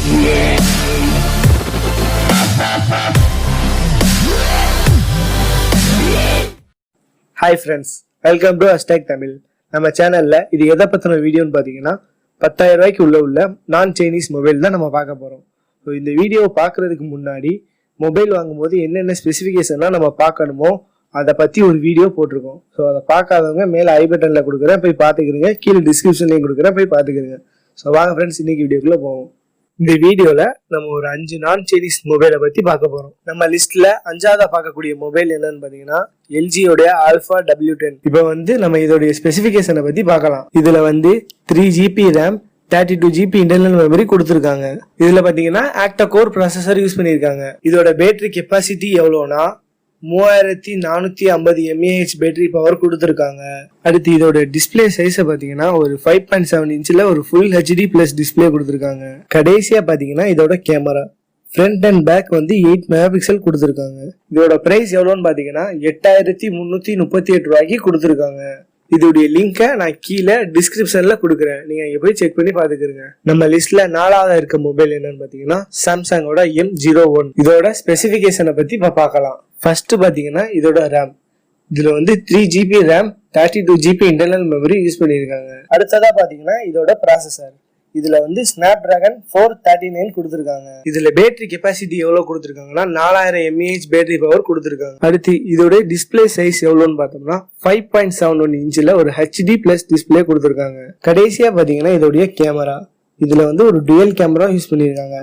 Hi friends, welcome to Astechtamil. நம்ம சேனல்ல இது எதை பத்தின வீடியோன்னு பாத்தீங்கன்னா 10,000 ரூபாய்க்கு உள்ள நான் சைனீஸ் மொபைல் தான் நம்ம பார்க்க போறோம். ஸோ இந்த வீடியோவை பார்க்கறதுக்கு முன்னாடி மொபைல் வாங்கும்போது என்னென்ன ஸ்பெசிஃபிகேஷன்லாம் நம்ம பார்க்கணுமோ அதை பத்தி ஒரு வீடியோ போட்டிருக்கோம். ஸோ அதை பார்க்காதவங்க மேலே ஐ பட்டன்ல கொடுக்குறேன், போய் பார்த்துக்கிறீங்க. கீழே டிஸ்கிரிப்ஷன்லையும் கொடுக்குறேன், போய் பார்த்துக்கிறீங்க. ஸோ வாங்க ஃப்ரெண்ட்ஸ், இன்னைக்கு வீடியோக்குள்ள போவோம். இந்த வீடியோல நம்ம ஒரு 5 நான் சைனீஸ் மொபைலை பத்தி பார்க்க போறோம். நம்ம லிஸ்ட்ல 5ஆவதா பார்க்கக்கூடிய மொபைல் என்னன்னு பாத்தீங்கன்னா LGயோட Alpha W10. இப்போ நம்ம இதோடைய ஸ்பெசிபிகேஷனை பத்தி பார்க்கலாம். இதுல 3GB RAM 32GB internal memory கொடுத்துருக்காங்க. இதுல பாத்தீங்கன்னா Octa-Core ப்ராசஸர் யூஸ் பண்ணிருக்காங்க. இதோட பேட்டரி கெப்பாசிட்டி எவ்வளோனா 3450 mAh பேட்டரி பவர் கொடுத்துருக்காங்க. அடுத்து இதோட டிஸ்பிளே சைஸை பாத்தீங்கன்னா ஒரு 5.7 இன்ச்ல ஒரு ஃபுல் HD+ டிஸ்பிளே கொடுத்துருக்காங்க. கடைசியா பாத்தீங்கன்னா இதோட camera front and back 8 megapixel கொடுத்துருக்காங்க. இதோட பிரைஸ் எவ்வளோன்னு பாத்தீங்கன்னா 8338 ரூபாய்க்கு கொடுத்துருக்காங்க. இதோடைய லிங்கை நான் கீழே டிஸ்கிரிப்ஷன்ல கொடுக்குறேன், நீங்க இங்க போய் செக் பண்ணி பாத்துக்கிறீங்க. நம்ம லிஸ்ட்ல 4ஆவதா இருக்க மொபைல் என்னன்னு பாத்தீங்கன்னா சாம்சங்கோட M01. இதோட ஸ்பெசிபிகேஷனை பத்தி பார்க்கலாம். ஃபர்ஸ்ட் பாத்தீங்கன்னா இதோட RAM. இதுல 3GB RAM 32GB internal memory use பண்ணிருக்காங்க. அடுத்ததா பாத்தீங்கன்னா இதோட ப்ராசஸர். இதுல Snapdragon 439 கொடுத்துருக்காங்க. இதுல பேட்டரி கெப்பாசிட்டி எவ்வளவு கொடுத்துருக்காங்கன்னா 4000 mAh பேட்டரி பவர் கொடுத்துருக்காங்க. அடுத்து இதோட டிஸ்பிளே சைஸ் எவ்வளவுன்னு பார்த்தோம்னா 5.71 இன்ச்ல ஒரு HD+ டிஸ்பிளே கொடுத்துருக்காங்க. கடைசியா பாத்தீங்கன்னா இதோடைய கேமரா. இதுல ஒரு டுயல் கேமரா யூஸ் பண்ணிருக்காங்க.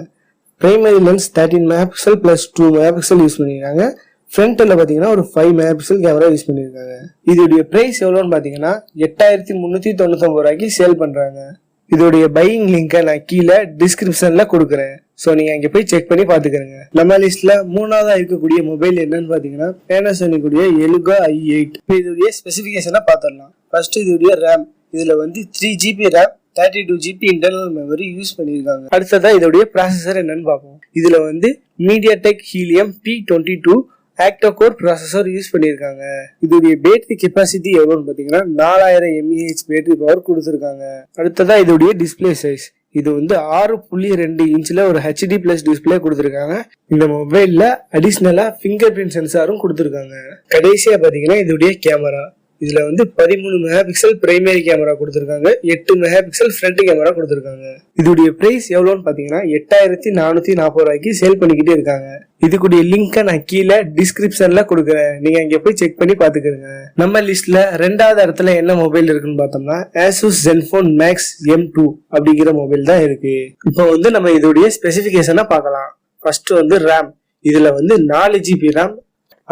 Primary lens 13 megapixel plus 2 megapixel use பண்ணிருக்காங்க. ஃப்ரண்ட்ல பாத்தீங்கன்னா ஒரு 5 மெகாபிக்சல் கேமரா யூஸ் பண்ணிருக்காங்க. இதோடைய பிரைஸ் எவ்வளவுன்னு பாத்தீங்கன்னா 8399 ரூபாய்க்கு சேல் பண்றாங்க. இதோடைய பையிங் லிங்கை நான் கீழே டிஸ்கிரிப்ஷன்ல கொடுக்குறேன், சோ நீங்க அங்க போய் செக் பண்ணி பாத்துக்கிறீங்க. நம்ம லிஸ்ட்ல 3ஆவதா இருக்கக்கூடிய மொபைல் என்னன்னு பாத்தீங்கன்னா Panasonic Eluga i8. இதோடைய ஸ்பெசிபிகேஷனை பாத்திரலாம். ஃபர்ஸ்ட் இதோடைய RAM. இதுல 3GB RAM 32GB internal memory use பண்ணிருக்காங்க. அடுத்ததா இதோடைய ப்ராசஸர் என்னன்னு பார்ப்போம். இதுல MediaTek Helium P22 Octa-Core processor use பண்ணிருக்காங்க. இதோடைய பேட்டரி கெப்பாசிட்டி எவ்வளவுன்னு பாத்தீங்கன்னா 4000 mAh பேட்டரி பவர் கொடுத்துருக்காங்க. அடுத்ததா இதோடைய டிஸ்பிளே சைஸ். இது 6.2 இன்ச்ல ஒரு HD+ டிஸ்பிளே கொடுத்துருக்காங்க. இந்த மொபைல்ல அடிஷனலா ஃபிங்கர் பிரிண்ட் சென்சாரும் கொடுத்துருக்காங்க. கடைசியா பாத்தீங்கன்னா இதோடைய கேமரா. இதுல 13 மெகாபிக்சல் பிரைமரி கேமரா கொடுத்துருக்காங்க. 8 மெகாபிக்சல் ஃப்ரண்ட் கேமரா கொடுத்துருக்காங்க. இதோடைய பிரைஸ் எவ்வளவுன்னு பாத்தீங்கன்னா 8440 ரூபாய்க்கு சேல் பண்ணிக்கிட்டே இருக்காங்க. இதுக்குடைய லிங்கை நான் கீழே டிஸ்கிரிப்ஷன்ல கொடுக்குறேன், நீங்க அங்க போய் செக் பண்ணி பாத்துக்கிறீங்க. நம்ம லிஸ்ட்ல 2ஆவது இடத்துல என்ன மொபைல் இருக்குன்னு பார்த்தோம்னா Asus Zenfone Max M2 அப்படிங்கிற மொபைல் தான் இருக்கு. இப்போ நம்ம இதோடைய ஸ்பெசிபிகேஷனை பார்க்கலாம். First RAM. இதுல 4GB RAM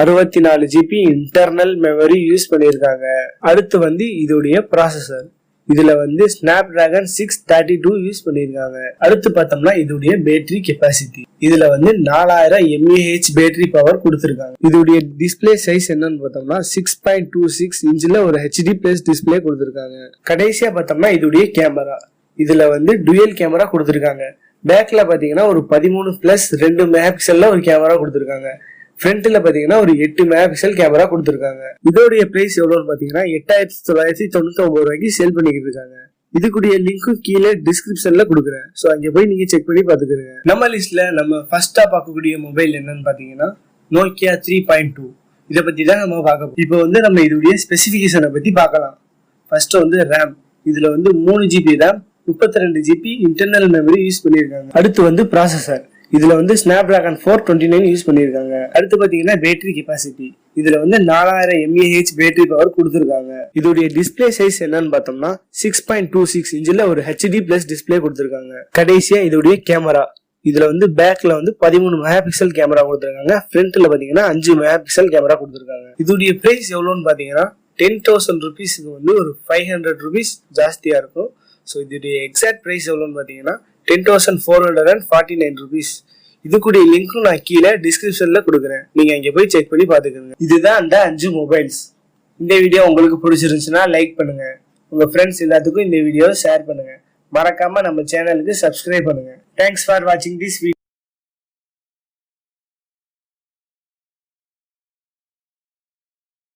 64GB internal memory use பண்ணிருக்காங்க. அடுத்து இதோடைய ப்ராசஸர். இதுல Snapdragon 632 யூஸ் பண்ணிருக்காங்க. அடுத்து பார்த்தோம்னா இதோடைய பேட்டரி கெப்பாசிட்டி. இதுல 4000 mAh பேட்டரி பவர் கொடுத்திருக்காங்க. இதோடைய டிஸ்பிளே சைஸ் என்னன்னு பார்த்தோம்னா 6.26 இன்ச்ல ஒரு HD+ டிஸ்பிளே கொடுத்திருக்காங்க. கடைசியா பார்த்தோம்னா இதோடைய கேமரா. இதுல டுயல் கேமரா கொடுத்திருக்காங்க. பேக்ல பாத்தீங்கன்னா ஒரு 13+2 மெகாபிக்சல்ல ஒரு கேமரா கொடுத்திருக்காங்க. ஃப்ரண்ட்ல பாத்தீங்கன்னா ஒரு 8 மெகாபிக்சல் கேமரா கொடுத்துருக்காங்க. இதோடைய பிரைஸ் எவ்வளவுன்னு பாத்தீங்கன்னா 8999 ரூபாய்க்கு சேல் பண்ணிக்கிட்டு இருக்காங்க. இதுக்குரிய லிங்க்கும் கீழே டிஸ்கிரிப்ஷன்ல கொடுக்குறேன், சோ அங்க போய் நீங்க செக் பண்ணி பாத்துக்கிறீங்க. நம்ம லிஸ்ட்ல நம்ம ஃபர்ஸ்டா பார்க்கக்கூடிய மொபைல் என்னன்னு பாத்தீங்கன்னா Nokia 3.2. இதை பத்தி தான் நம்ம பார்க்க. இப்போ நம்ம இதோடைய ஸ்பெசிபிகேஷனை பத்தி பார்க்கலாம். First RAM. இதுல 3GB RAM 32GB internal memory use பண்ணிருக்காங்க. அடுத்து ப்ராசஸர். இதுல Snapdragon 429 யூஸ் பண்ணிருக்காங்க. அடுத்து பாத்தீங்கன்னா பேட்டரி கெப்பாசிட்டி. இதுல 4000 mAh பேட்டரி பவர் கொடுத்துருக்காங்க. இதோடைய டிஸ்பிளே சைஸ் என்னன்னு பார்த்தோம்னா 6.26 இன்ச்ல ஒரு HD+ டிஸ்பிளே கொடுத்துருக்காங்க. கடைசியா இதோடைய கேமரா. இதுல பேக்ல 13 மெகாபிக்சல் கேமரா கொடுத்துருக்காங்க. ஃப்ரண்ட்ல பாத்தீங்கன்னா 5 மெகாபிக்சல் கேமரா கொடுத்துருக்காங்க. இதோடைய பிரைஸ் எவ்வளவுன்னு பாத்தீங்கன்னா 10,000 ரூபீஸ்க்கு ஒரு 500 ரூபீஸ் ஜாஸ்தியா இருக்கும். ஸோ இதோடைய எக்ஸாக்ட் பிரைஸ் எவ்வளோன்னு பார்த்தீங்கன்னா 10,449 ரூபீஸ். இதுக்குடைய லிங்க்கும் நான் கீழே டிஸ்கிரிப்ஷன்ல கொடுக்குறேன், நீங்க இங்க போய் செக் பண்ணி பாத்துக்கோங்க. இதுதான் அந்த 5 மொபைல்ஸ். இந்த வீடியோ உங்களுக்கு பிடிச்சிருந்துச்சுன்னா லைக் பண்ணுங்க, உங்க ஃப்ரெண்ட்ஸ் எல்லாத்துக்கும் இந்த வீடியோவை ஷேர் பண்ணுங்க, மறக்காம நம்ம சேனலுக்கு சப்ஸ்கிரைப் பண்ணுங்க. தேங்க்ஸ் ஃபார் வாட்சிங் திஸ் வீடியோ.